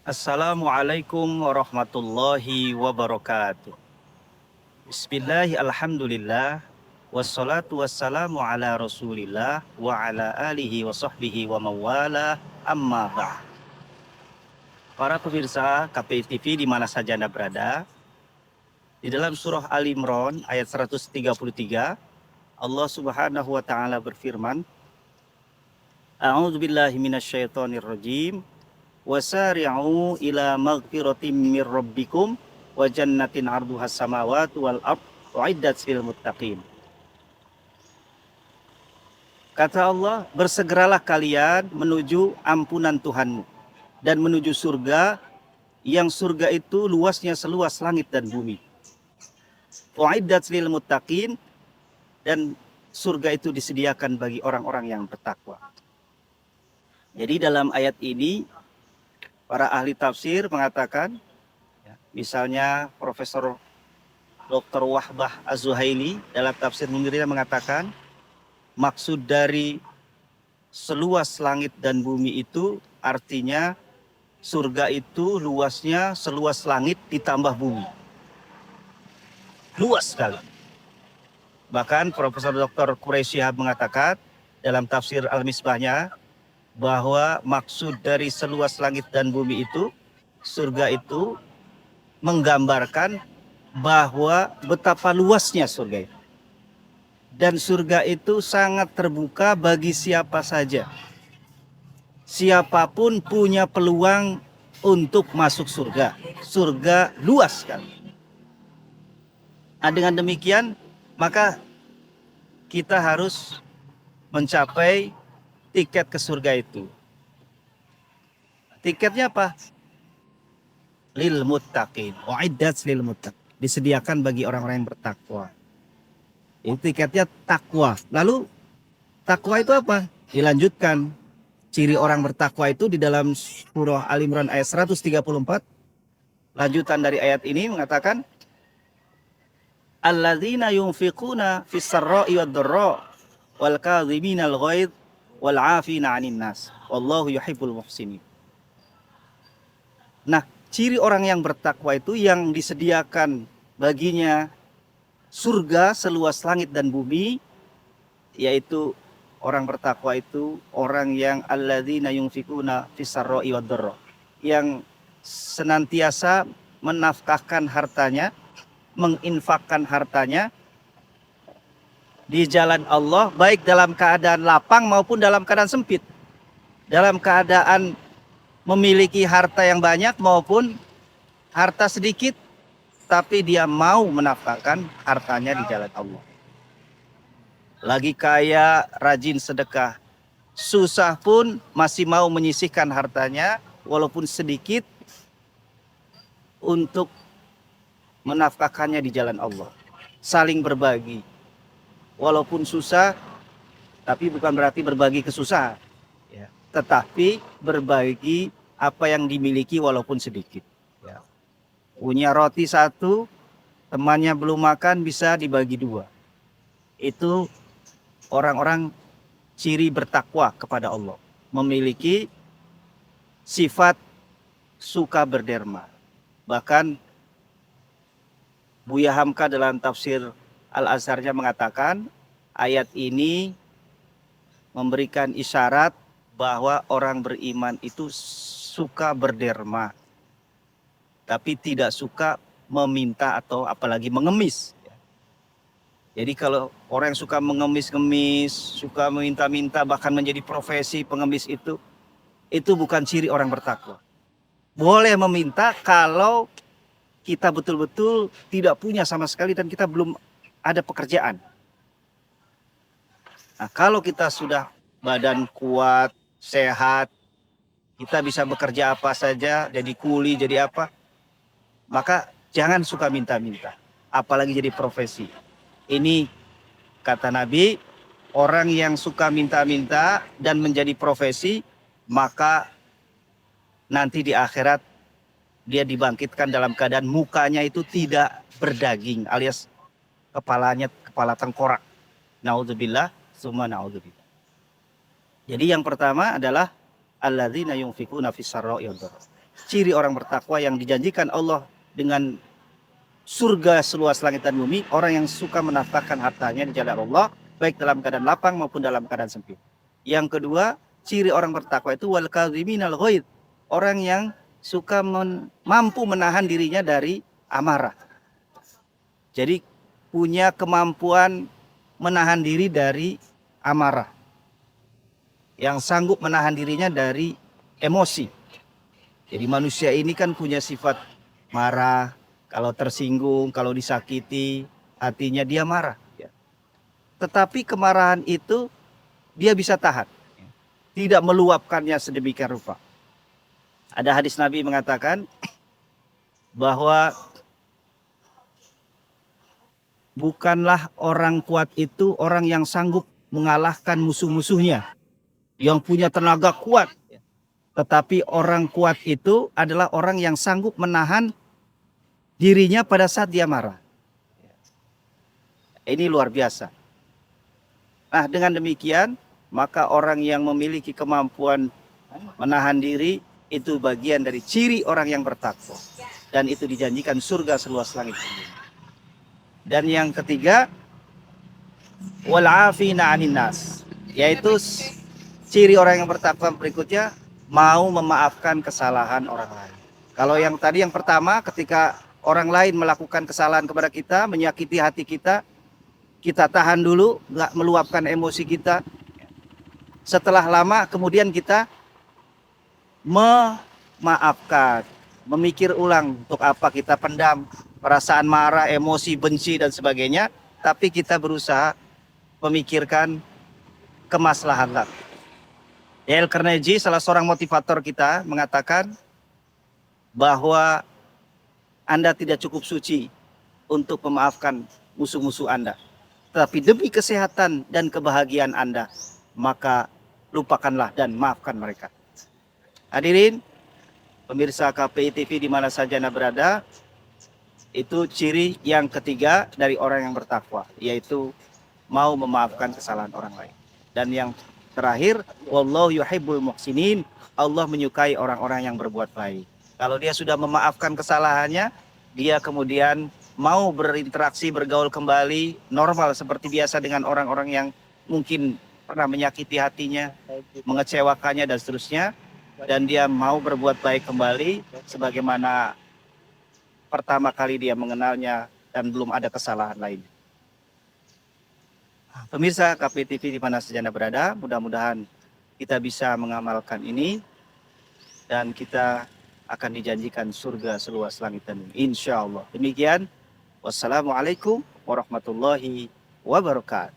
Assalamualaikum warahmatullahi wabarakatuh. Bismillah, alhamdulillah, wassalatu wassalamu ala rasulillah wa ala alihi wa sahbihi wa mawala amma ba'd. Para pemirsa KPI TV di mana saja Anda berada, di dalam surah Ali Imran ayat 133, Allah Subhanahu wa taala berfirman, A'udzu billahi minasyaitonir rajim. Wasari'u ila maghfiratin mir rabbikum wa jannatin 'arduhas samawati wal ard uiddat lil muttaqin. Kata Allah, bersegeralah kalian menuju ampunan Tuhanmu dan menuju surga yang surga itu luasnya seluas langit dan bumi. Uiddat lil muttaqin, dan surga itu disediakan bagi orang-orang yang bertakwa. Jadi dalam ayat ini para ahli tafsir mengatakan, misalnya Profesor Dr. Wahbah Az-Zuhaili dalam tafsir Munirnya mengatakan, maksud dari seluas langit dan bumi itu artinya surga itu luasnya seluas langit ditambah bumi. Luas sekali. Bahkan Profesor Dr. Quraisy Shihab mengatakan dalam tafsir Al-Misbahnya bahwa maksud dari seluas langit dan bumi itu, surga itu menggambarkan bahwa betapa luasnya surga itu. Dan surga itu sangat terbuka bagi siapa saja. Siapapun punya peluang untuk masuk surga. Surga luas sekali. Nah, dengan demikian, maka kita harus mencapai tiket ke surga itu. Tiketnya apa? Lil muttaqin. Uiddat lil muttaqin. Disediakan bagi orang-orang yang bertakwa. Itu tiketnya takwa. Lalu takwa itu apa? Dilanjutkan. Ciri orang bertakwa itu di dalam surah Al Imran ayat 134. Lanjutan dari ayat ini mengatakan, Alladzina yunfiquna fis sarra'i wad dharra wal kadhiminal ghaidh wal 'afina 'anil nas wallahu yuhibbul muhsinin. Nah, ciri orang yang bertakwa itu yang disediakan baginya surga seluas langit dan bumi, yaitu orang bertakwa itu orang yang alladzina yunfikuna fis sarra'i wad dharra, yang senantiasa menafkahkan hartanya, menginfakkan hartanya di jalan Allah, baik dalam keadaan lapang maupun dalam keadaan sempit. Dalam keadaan memiliki harta yang banyak maupun harta sedikit, tapi dia mau menafkahkan hartanya di jalan Allah. Lagi kaya, rajin sedekah. Susah pun masih mau menyisihkan hartanya, walaupun sedikit, untuk menafkahkannya di jalan Allah. Saling berbagi. Walaupun susah, tapi bukan berarti berbagi kesusahan, ya. Tetapi berbagi apa yang dimiliki walaupun sedikit, ya. Punya roti satu, temannya belum makan, bisa dibagi dua. Itu orang-orang ciri bertakwa kepada Allah, memiliki sifat suka berderma. Bahkan Buya Hamka dalam tafsir Al-Azharnya mengatakan ayat ini memberikan isyarat bahwa orang beriman itu suka berderma, tapi tidak suka meminta atau apalagi mengemis. Jadi kalau orang yang suka mengemis-ngemis, suka meminta-minta, bahkan menjadi profesi pengemis, itu bukan ciri orang bertakwa. Boleh meminta kalau kita betul-betul tidak punya sama sekali dan kita belum ada pekerjaan. Nah, kalau kita sudah badan kuat, sehat, kita bisa bekerja apa saja, jadi kuli, jadi apa, maka jangan suka minta-minta, apalagi jadi profesi. Ini kata Nabi, orang yang suka minta-minta dan menjadi profesi, maka nanti di akhirat dia dibangkitkan dalam keadaan mukanya itu tidak berdaging, alias kepalanya kepala tengkorak. Naudzubillah, summa naudzubillah. Jadi yang pertama adalah alladzina yunfikuna fis sarra'i wad dharra. Ciri orang bertakwa yang dijanjikan Allah dengan surga seluas langit dan bumi, orang yang suka menafkahkan hartanya di jalan Allah, baik dalam keadaan lapang maupun dalam keadaan sempit. Yang kedua, ciri orang bertakwa itu wal kadhiminal ghaidh, orang yang suka mampu menahan dirinya dari amarah. Jadi punya kemampuan menahan diri dari amarah, yang sanggup menahan dirinya dari emosi. Jadi manusia ini kan punya sifat marah, kalau tersinggung, kalau disakiti, hatinya dia marah. Tetapi kemarahan itu dia bisa tahan, tidak meluapkannya sedemikian rupa. Ada hadis Nabi mengatakan bahwa bukanlah orang kuat itu orang yang sanggup mengalahkan musuh-musuhnya, yang punya tenaga kuat. Tetapi orang kuat itu adalah orang yang sanggup menahan dirinya pada saat dia marah. Ini luar biasa. Nah, dengan demikian, maka orang yang memiliki kemampuan menahan diri itu bagian dari ciri orang yang bertakwa. Dan itu dijanjikan surga seluas langit bumi. Dan yang ketiga, wal afina 'anin nas, yaitu ciri orang yang bertakwa berikutnya, mau memaafkan kesalahan orang lain. Kalau yang tadi yang pertama, ketika orang lain melakukan kesalahan kepada kita, menyakiti hati kita, kita tahan dulu, nggak meluapkan emosi kita. Setelah lama kemudian kita memaafkan, memikir ulang untuk apa kita pendam perasaan marah, emosi, benci dan sebagainya, tapi kita berusaha memikirkan kemaslahatan. Dale Carnegie, salah seorang motivator kita, mengatakan bahwa Anda tidak cukup suci untuk memaafkan musuh-musuh Anda. Tetapi demi kesehatan dan kebahagiaan Anda, maka lupakanlah dan maafkan mereka. Hadirin, pemirsa KPI TV di mana saja Anda berada, itu ciri yang ketiga dari orang yang bertakwa, yaitu mau memaafkan kesalahan orang lain. Dan yang terakhir, wallahu yuhibbul muhsinin, Allah menyukai orang-orang yang berbuat baik. Kalau dia sudah memaafkan kesalahannya, dia kemudian mau berinteraksi, bergaul kembali normal seperti biasa dengan orang-orang yang mungkin pernah menyakiti hatinya, mengecewakannya dan seterusnya, dan dia mau berbuat baik kembali sebagaimana pertama kali dia mengenalnya dan belum ada kesalahan lain. Pemirsa KPTV di mana saja Anda berada, mudah-mudahan kita bisa mengamalkan ini dan kita akan dijanjikan surga seluas langit dan bumi, insya Allah. Demikian, wassalamualaikum warahmatullahi wabarakatuh.